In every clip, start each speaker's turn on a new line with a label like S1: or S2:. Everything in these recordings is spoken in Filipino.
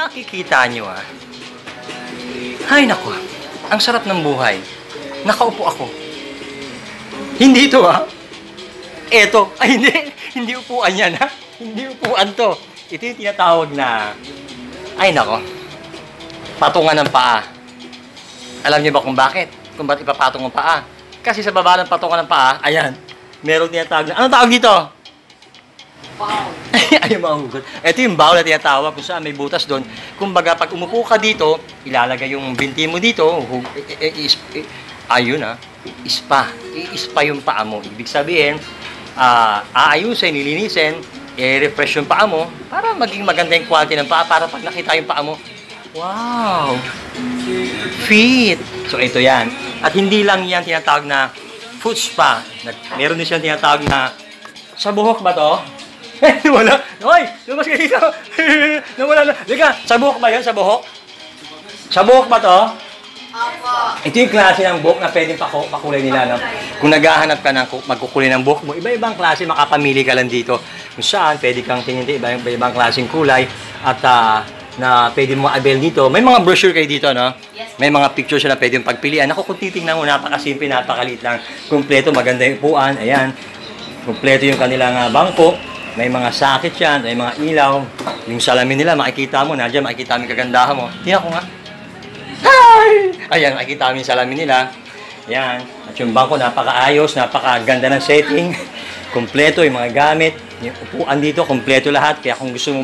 S1: nakikita nyo ay nako, ang sarap ng buhay. Nakaupo ako. Hindi ito Eto, ay hindi upuan yan Hindi upuan to. Ito yung tinatawag na, ay nako, patungan ng paa. Alam niyo ba kung bakit? Kung ba't ipapatong ang paa? Kasi sa baba ng patungan ng paa, ayan, meron tinatawag na, anong tawag dito? Bowl. Ay, mahugot. Ito yung bowl na tinatawag kung saan may butas doon. Kumbaga, pag umupo ka dito, ilalagay yung binti mo dito, ayun ispa. Ispa yung paa mo. Ibig sabihin, aayusin, nilinisin, i-refresh yung paa mo para maging maganda yung quality ng paa para pag nakita yung paa mo, wow! Fit! So, ito yan. At hindi lang yan tinatawag na foot spa. Meron din siyang tinatawag na, sa buhok ba to? Wala. Hoy! Lumas ka dito. Nawala na. Liga, sa buhok ba yan? Sa buhok? Sa buhok ba to? Opo. Ito yung klase ng buhok na pwedeng pakulay nila. No? Kung naghahanap ka ng magkukulay ng buhok mo, iba-ibang klase, makapamili ka lang dito. Kung saan, pwede kang tingin iba-ibang klaseng kulay. At na pwede mo avail dito. May mga brochure kayo dito, no? Yes. May mga pictures na pwede mong pagpilian. Ako, kung titingnan mo, napakasimple, napakaliit lang. Kumpleto, maganda yung upuan. Ayan. Kumpleto yung kanilang bangko. May mga sakit yan, may mga ilaw. Yung salamin nila, makikita mo, nandiyan, makikita mo yung kagandahan mo. Tingnan ko nga. Hi! Ayan, makikita mo yung salamin nila. Ayan. At yung bangko, napakaayos, napakaganda ng setting. Kumpleto yung mga gamit. Yung upuan dito, kumpleto lahat. Kaya kung gusto mo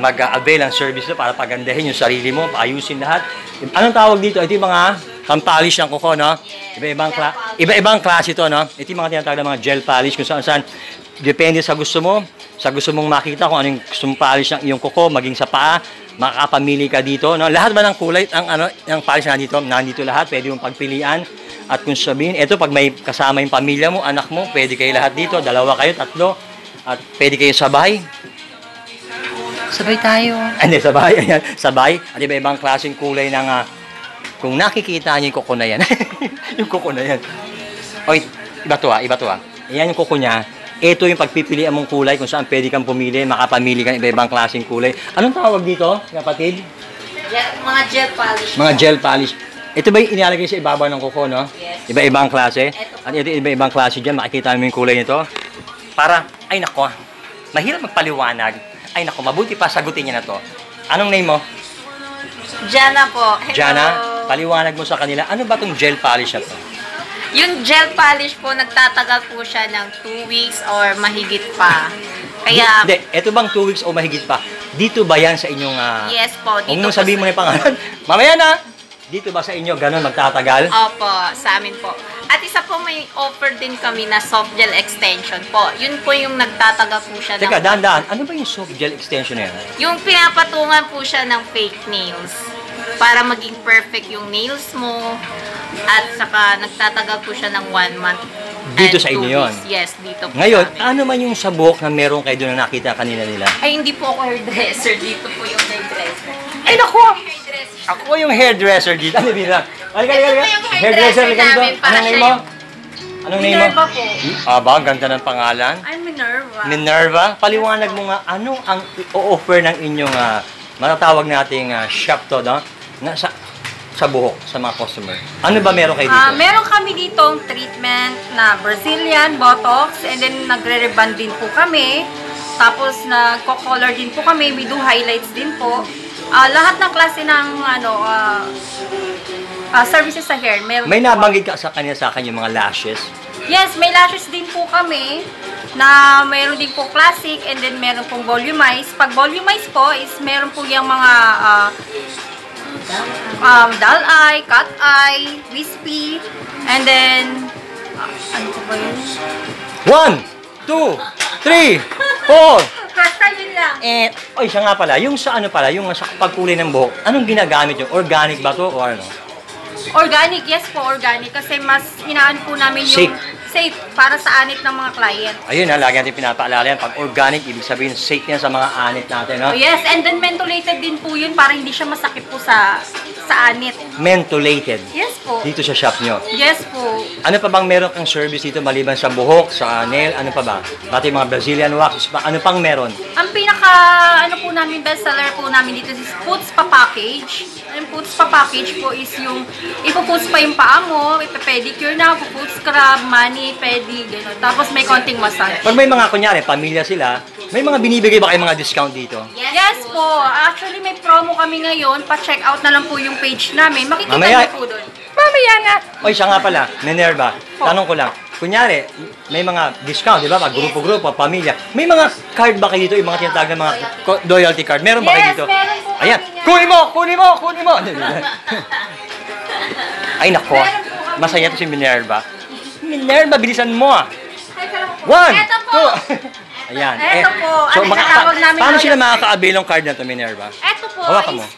S1: mag-avail ang service na para pagandahin yung sarili mo, paayusin lahat. Anong tawag dito? Ito yung mga pampalish ng kuko, no? Iba-ibang klase ito, no? Ito yung mga tinatawag na mga gel polish kung saan depende sa gusto mo, sa gusto mong makita kung anong gusto mong polish ng iyong kuko, maging sa paa, makakapamili ka dito, no? Lahat ba ng kulay, ang polish nandito lahat, pwede mong pagpilian. At kung sabihin, ito pag may kasama yung pamilya mo, anak mo, pwede kayo lahat dito, dalawa kayo, tatlo, at pwede kayo sabay. Sabay tayo. Hindi, sabay, ayan, sabay. At iba-ibang klaseng kulay ng, kung nakikita niyo yung kuko na yan, yung kuko na yan. Oy, iba to Ayan yung kuko niya. Ito yung pagpipilian mong kulay kung saan pwede kang pumili, makapamili ka ng iba-ibang klaseng kulay. Anong tawag dito, kapatid?
S2: Mga gel polish.
S1: Mga gel polish. Ito ba yung inilalagay sa ibabaw ng kuko, no?
S2: Yes.
S1: Iba-ibang klase. At ito iba-ibang klase dyan. Makikita mo yung kulay nito. Para, ay nako, mahirap magpaliwanag. Ay nako, mabuti pa sagutin niya na to. Anong name mo?
S2: Jana po. Hello.
S1: Jana, paliwanag mo sa kanila. Ano ba tong gel polish na to?
S2: Yung gel polish po, nagtatagal po siya ng 2 weeks or mahigit pa. Kaya...
S1: Hindi, ito bang 2 weeks o mahigit pa? Dito ba yan sa inyong...
S2: Yes po, dito
S1: po. Kung sabihin mo na yung pangalan, mamaya na! Dito ba sa inyo ganun magtatagal?
S2: Opo, sa amin po. At isa po may offer din kami na soft gel extension po. Yun po yung nagtatagal po siya ng...
S1: Teka, dahan-dahan. Ano ba yung soft gel extension na yan?
S2: Yung pinapatungan po siya ng fake nails. Para maging perfect yung nails mo. At saka nagtatagal po siya ng 1 month.
S1: Dito sa inyo yun?
S2: Yes, dito po.
S1: Ngayon, ano man yung sa buhok na meron kayo doon na nakita kanina nila?
S2: Ay, hindi po ako hairdresser. Dito po yung hairdresser.
S1: Ay, naku! Ako yung hairdresser dito. Ano nila?
S2: Ito po yung hairdresser namin para siya yung...
S1: Anong name mo?
S2: Minerva po.
S1: Ba? Ang ganda ng pangalan.
S2: I'm Minerva.
S1: Minerva? Paliwanag mo nga, ano ang i-offer ng inyong matatawag nating shop to, no? Sa buhok, sa mga customer. Ano ba meron kayo dito?
S3: Meron kami ditong treatment na Brazilian, Botox, and then nagre-rebond din po kami. Tapos nagko-color din po kami, we do highlights din po. Lahat ng klase ng services sa hair.
S1: May nabanggit ka sa akin yung mga lashes?
S3: Yes, may lashes din po kami na meron din po classic and then meron pong volumize. Pag volumize po is meron po yung mga dull eye, cat eye, wispy, and then ano po ba yun?
S1: 1, 2, 3, 4.
S3: Basta yun lang.
S1: Oy, siya nga pala, yung sa ano pala, yung sa pagkulay ng buhok, anong ginagamit yung? Organic ba to o ano?
S3: Organic, yes po, organic. Kasi mas inaan po namin yung safe para sa anit ng mga client.
S1: Ayun ha, lagi natin pinapaalala yan. Pag organic, ibig sabihin safe yan sa mga anit natin, no?
S3: Oh, yes, and then mentholated din po yun para hindi siya masakit po sa anit.
S1: Mentholated.
S3: Yes po.
S1: Dito sa shop nyo.
S3: Yes po.
S1: Ano pa bang meron kang service dito maliban sa buhok, sa nail, ano pa ba? Pati mga Brazilian wax, ano pang meron?
S3: Ang pinaka, ano po namin, bestseller po namin dito is Foods pa Package. Yung Foods pa Package po is yung, ipo-foods pa yung paa mo, ipa-pedicure na, ipo-foot scrub, mani, pedi, gano'n. Tapos may konting massage.
S1: Pag may mga, kunyari, pamilya sila, may mga binibigay ba kayo mga discount dito?
S3: Yes po. Actually, may promo kami ngayon. Pa-check out na lang po yung page namin. Makikita
S1: Mamaya-
S3: niyo po doon.
S1: Mamaya nga! Oy, siya nga pala, Minerva, tanong ko lang. Kunyari, may mga discount, di ba? Pag grupo-grupo, pamilya. May mga card ba kayo dito? Yung mga tinatawag na mga loyalty card. Meron ba kayo
S3: Yes,
S1: dito?
S3: meron po kami
S1: Ayan.
S3: yan.
S1: Kunin mo! Kunin mo! Kunin mo! Ay, nako.
S3: Meron po kami
S1: Masaya to si Minerva. Minerva, bilisan mo ah.
S3: Teka lang po.
S1: One,
S3: Eto po.
S1: two. Ayan.
S3: Eto po. Ano
S1: maka-
S3: tinatawag namin
S1: paano sila
S3: loyalty?
S1: makaka-avail ng card na to, Minerva?
S3: Eto po
S1: Hawakan mo.
S3: is,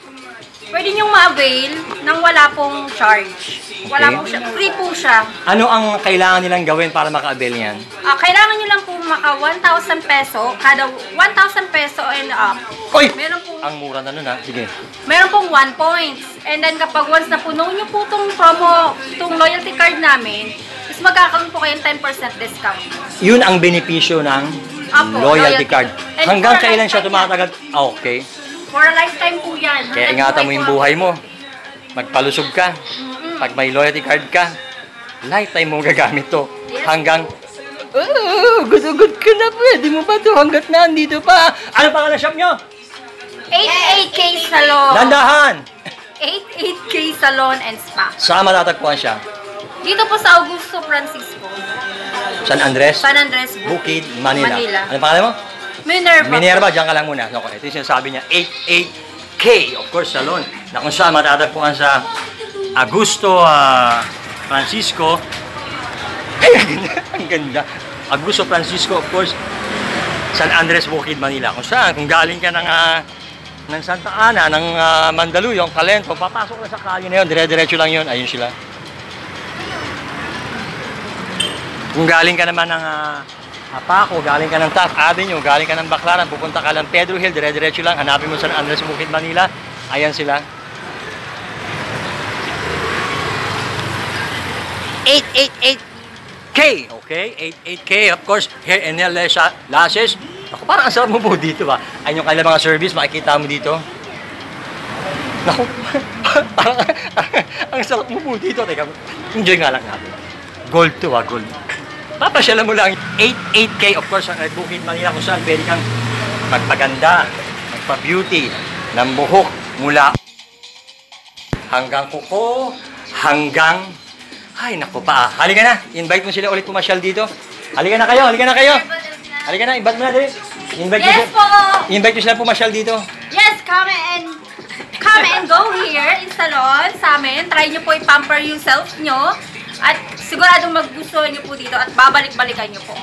S3: pwede niyong ma-avail nang wala pong charge. Wala
S1: Okay.
S3: po siya. Free po siya.
S1: Ano ang kailangan nilang gawin para maka-avail niyan?
S3: Kailangan niyo lang po maka 1,000 peso. Kada 1,000 peso and up.
S1: Oy!
S3: Meron pong,
S1: Ang mura na nun ha. Sige.
S3: meron pong 1 points. And then kapag once na puno niyo po itong promo, itong loyalty card namin, is magkakaroon po kayong 10% discount.
S1: Yun ang benepisyo ng
S3: Apo,
S1: loyalty
S3: loyalty.
S1: card.
S3: And
S1: Hanggang
S3: for a
S1: kailan siya
S3: lifetime
S1: tumatagal? Ah, okay.
S3: For a lifetime po yan.
S1: Kaya
S3: Hanggang
S1: ingatan mo yung
S3: po
S1: buhay mo. Magpalusog ka. Pag may loyalty card ka, lifetime mo gagamit to.
S3: Yes.
S1: Hanggang, good ka na. Pwede mo ba to hanggat nandito pa? Ano pa ng shop nyo?
S3: 88K Salon.
S1: Dandahan!
S3: 88K Salon and Spa.
S1: Saan matatagpuan siya?
S3: Dito po sa Augusto Francisco,
S1: San Andres?
S3: San Andres
S1: Bukid, Manila.
S3: Manila.
S1: Ano pangalan mo?
S3: Minerva.
S1: Minerva, dyan ka lang muna. So, ito yung sinasabi niya, 88K, of course, salon. Na kung saan matatagpuan sa Augusto Francisco. Ang ganda. Augusto Francisco, of course, San Andres, Bukid, Manila. Kung saan, kung galing ka ng Santa Ana, ng Mandaluyong, Calento, papasok na sa kalye na yun, dire-diretso lang yun, ayun sila. Kung galing ka naman ng Apaco, galing ka ng Taft Avenue, galing ka ng Baclaran, pupunta ka lang Pedro Hill, dire-diretso lang, hanapin mo San Andres, Bukid, Manila, ayan sila. 888K, okay? 88K, of course, hair and nail lashes. Ako, parang ang sarap mo po dito ba? Ayun yung kailang mga service, makikita mo dito. Naku, parang ang sarap mo po dito. Teka, enjoy nga lang natin. Gold to gold. Papasyalan mo lang 88K, of course, ang Bukid, Manila, kung saan pwede kang magpaganda, magpa-beauty ng buhok mula hanggang kuko, hanggang ay, naku pa. Halika na. Invite mo sila ulit pumasyal dito. Halika na kayo, halika na kayo. Halika na, invite mo na din.
S3: Yes po!
S1: Invite mo sila pumasyal dito.
S3: Yes, come and go here in salon sa amin. Try nyo po i-pamper yung self nyo. At siguradong magustuhan nyo po dito at babalik-balikan nyo po.